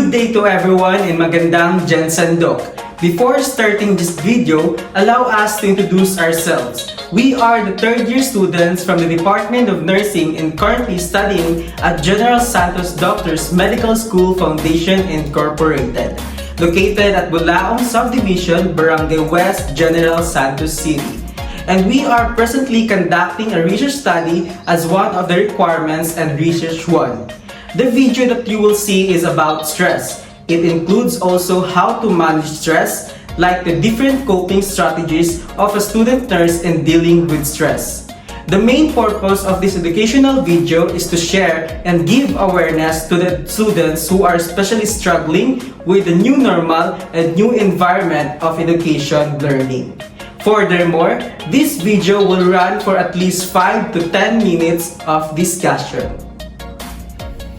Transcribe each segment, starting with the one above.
Good day to everyone and magandang Sandok. Before starting this video, allow us to introduce ourselves. We are the third year students from the Department of Nursing and currently studying at General Santos Doctors Medical School Foundation Incorporated, located at Bulaong Subdivision, Barangay West, General Santos City. And we are presently conducting a research study as one of the requirements and research 1. The video that you will see is about stress. It includes also how to manage stress, like the different coping strategies of a student nurse in dealing with stress. The main purpose of this educational video is to share and give awareness to the students who are especially struggling with the new normal and new environment of education learning. Furthermore, this video will run for at least 5 to 10 minutes of discussion.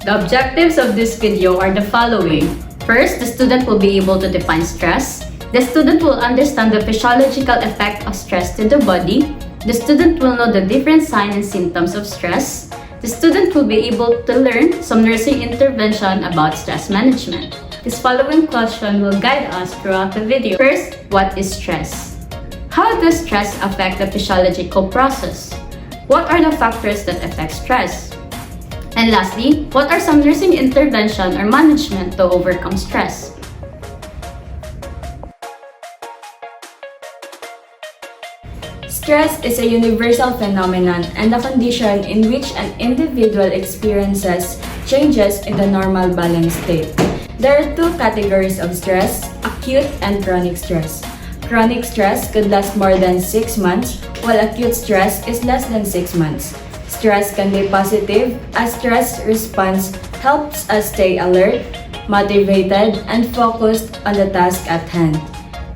The objectives of this video are the following. First, the student will be able to define stress. The student will understand the physiological effect of stress to the body. The student will know the different signs and symptoms of stress. The student will be able to learn some nursing intervention about stress management. This following question will guide us throughout the video. First, what is stress? How does stress affect the physiological process? What are the factors that affect stress? And lastly, what are some nursing intervention or management to overcome stress? Stress is a universal phenomenon and a condition in which an individual experiences changes in the normal balance state. There are two categories of stress, acute and chronic stress. Chronic stress could last more than 6 months, while acute stress is less than 6 months. Stress can be positive, as stress response helps us stay alert, motivated, and focused on the task at hand.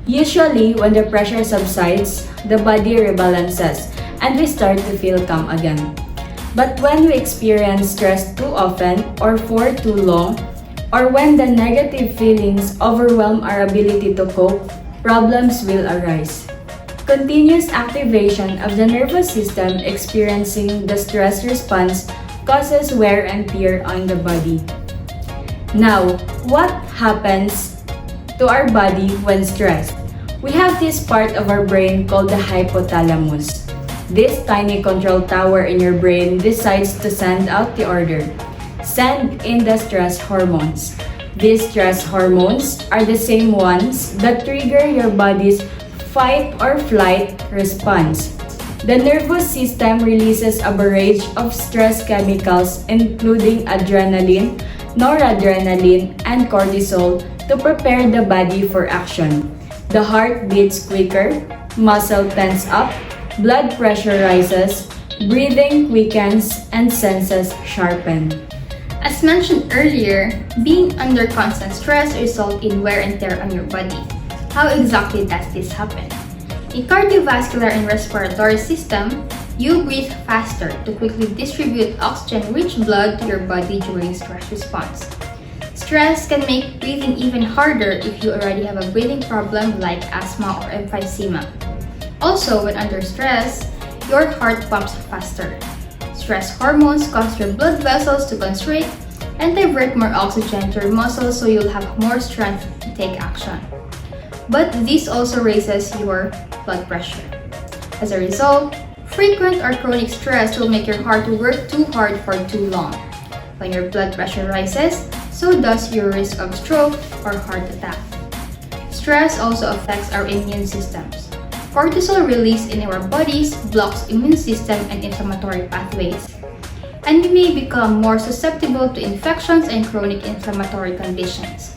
Usually, when the pressure subsides, the body rebalances, and we start to feel calm again. But when we experience stress too often or for too long, or when the negative feelings overwhelm our ability to cope, problems will arise. Continuous activation of the nervous system experiencing the stress response causes wear and tear on the body. Now, what happens to our body when stressed? We have this part of our brain called the hypothalamus. This tiny control tower in your brain decides to send out the order. Send in the stress hormones. These stress hormones are the same ones that trigger your body's fight or flight response. The nervous system releases a barrage of stress chemicals including adrenaline, noradrenaline, and cortisol to prepare the body for action. The heart beats quicker, muscle tense up, blood pressure rises, breathing quickens, and senses sharpen. As mentioned earlier, being under constant stress results in wear and tear on your body. How exactly does this happen? In cardiovascular and respiratory system, you breathe faster to quickly distribute oxygen-rich blood to your body during stress response. Stress can make breathing even harder if you already have a breathing problem like asthma or emphysema. Also, when under stress, your heart pumps faster. Stress hormones cause your blood vessels to constrict and divert more oxygen to your muscles so you'll have more strength to take action. But this also raises your blood pressure. As a result, frequent or chronic stress will make your heart work too hard for too long. When your blood pressure rises, so does your risk of stroke or heart attack. Stress also affects our immune systems. Cortisol release in our bodies blocks immune system and inflammatory pathways, and we may become more susceptible to infections and chronic inflammatory conditions.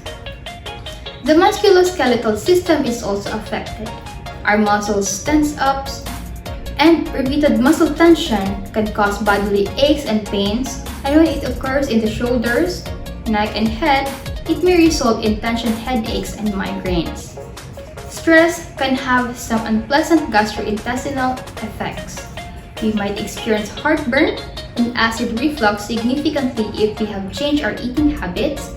The musculoskeletal system is also affected. Our muscles tense up, and repeated muscle tension can cause bodily aches and pains, and when it occurs in the shoulders, neck, and head, it may result in tension headaches and migraines. Stress can have some unpleasant gastrointestinal effects. We might experience heartburn and acid reflux significantly if we have changed our eating habits,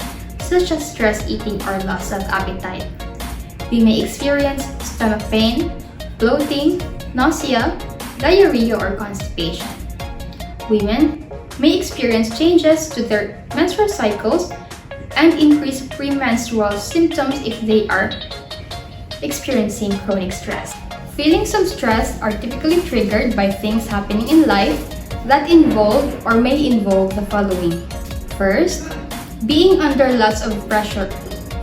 such as stress eating or loss of appetite. We may experience stomach pain, bloating, nausea, diarrhea, or constipation. Women may experience changes to their menstrual cycles and increase premenstrual symptoms if they are experiencing chronic stress. Feelings of stress are typically triggered by things happening in life that involve or may involve the following. First, being under lots of pressure.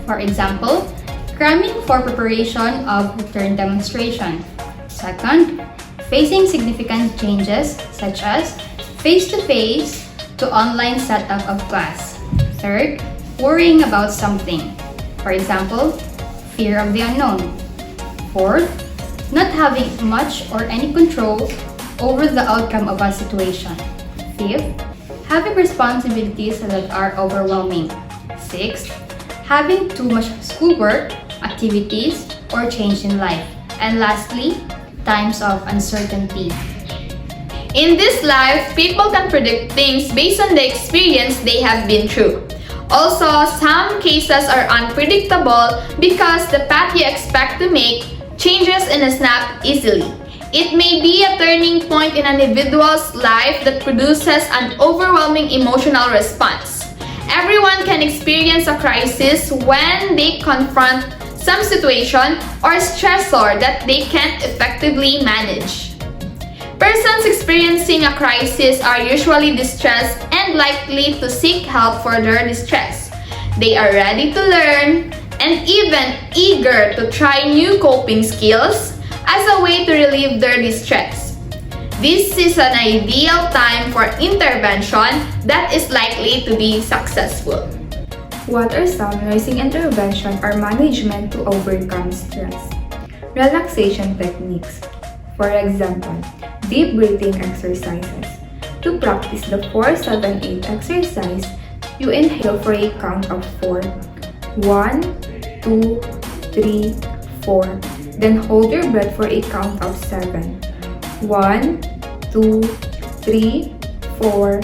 For example, cramming for preparation of return demonstration. Second, facing significant changes such as face-to-face to online setup of class. Third, worrying about something. For example, fear of the unknown. Fourth, not having much or any control over the outcome of a situation. Fifth, having responsibilities that are overwhelming. Sixth, having too much schoolwork, activities, or change in life. And lastly, times of uncertainty. In this life, people can predict things based on the experience they have been through. Also, some cases are unpredictable because the path you expect to make changes in a snap easily. It may be a turning point in an individual's life that produces an overwhelming emotional response. Everyone can experience a crisis when they confront some situation or stressor that they can't effectively manage. Persons experiencing a crisis are usually distressed and likely to seek help for their distress. They are ready to learn and even eager to try new coping skills as a way to relieve their distress. This is an ideal time for intervention that is likely to be successful. What are some nursing intervention or management to overcome stress? Relaxation techniques. For example, deep breathing exercises. To practice the 4-7-8 exercise, you inhale for a count of 4. 1, 2, 3, 4. Then hold your breath for a count of 7. 1, 2, 3, 4,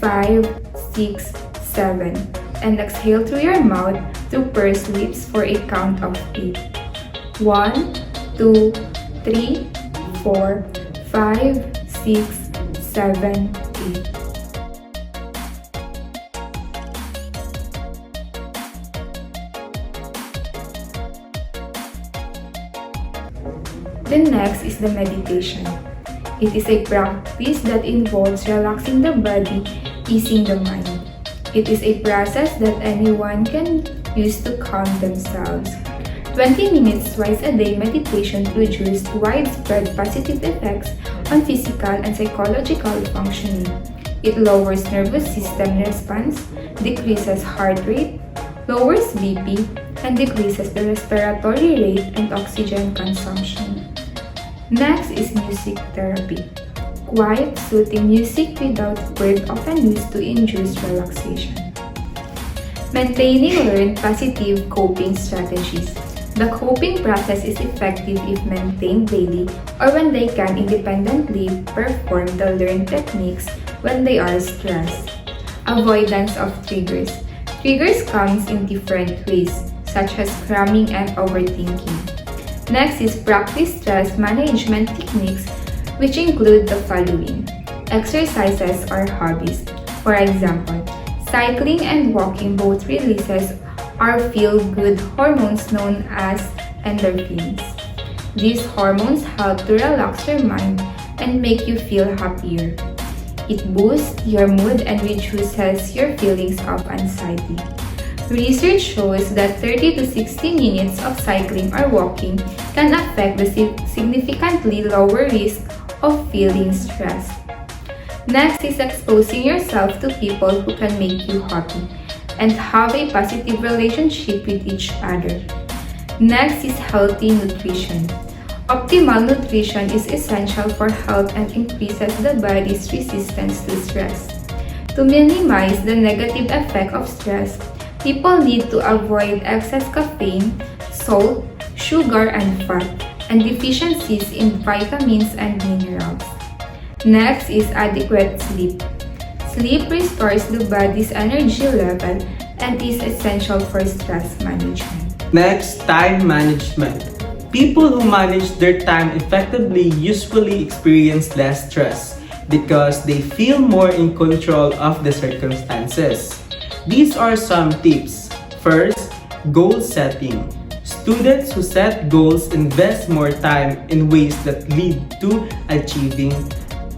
5, 6, 7. And exhale through your mouth through pursed lips for a count of 8. 1, 2, 3, 4, 5, 6, 7, 8. The next is the meditation. It is a practice that involves relaxing the body, easing the mind. It is a process that anyone can use to calm themselves. 20 minutes twice a day meditation produces widespread positive effects on physical and psychological functioning. It lowers nervous system response, decreases heart rate, lowers BP, and decreases the respiratory rate and oxygen consumption. Next is music therapy. Quiet, soothing music without word often used to induce relaxation. Maintaining learned positive coping strategies. The coping process is effective if maintained daily or when they can independently perform the learned techniques when they are stressed. Avoidance of triggers. Triggers comes in different ways, such as cramming and overthinking. Next is practice stress management techniques, which include the following: exercises or hobbies. For example, cycling and walking both releases our feel-good hormones known as endorphins. These hormones help to relax your mind and make you feel happier. It boosts your mood and reduces your feelings of anxiety. Research shows that 30 to 60 minutes of cycling or walking can affect the significantly lower risk of feeling stressed. Next is exposing yourself to people who can make you happy and have a positive relationship with each other. Next is healthy nutrition. Optimal nutrition is essential for health and increases the body's resistance to stress. To minimize the negative effect of stress, people need to avoid excess caffeine, salt, sugar, and fat, and deficiencies in vitamins and minerals. Next is adequate sleep. Sleep restores the body's energy level and is essential for stress management. Next, time management. People who manage their time effectively usually experience less stress because they feel more in control of the circumstances. These are some tips. First, goal setting. Students who set goals invest more time in ways that lead to achieving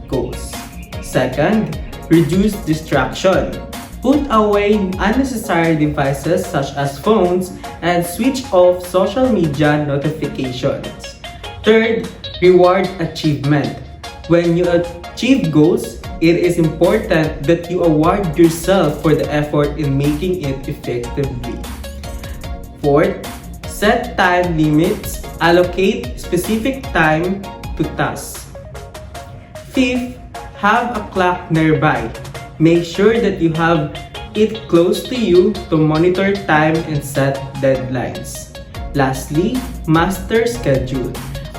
goals. Second, reduce distraction. Put away unnecessary devices such as phones and switch off social media notifications. Third, reward achievement. When you achieve goals, it is important that you award yourself for the effort in making it effectively. Fourth, set time limits. Allocate specific time to tasks. Fifth, have a clock nearby. Make sure that you have it close to you to monitor time and set deadlines. Lastly, master schedule.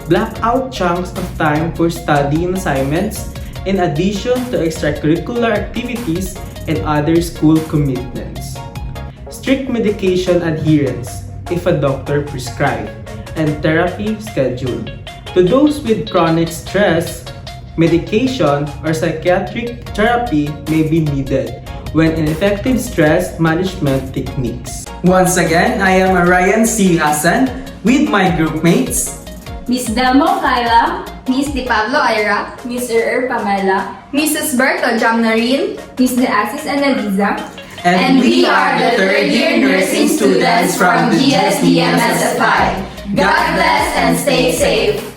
Block out chunks of time for studying assignments in addition to extracurricular activities and other school commitments. Strict medication adherence if a doctor prescribed, and therapy schedule. To those with chronic stress, medication or psychiatric therapy may be needed when ineffective stress management techniques. Once again, I am Ryan C. Hassan with my groupmates, Miss Damo Kyla, Miss Di Pablo Ira, Miss Pamela, Mrs. Berto Jamnarin, Miss De Asis Analiza, and we are the third year nursing students from GSDMSFI. God bless and stay safe.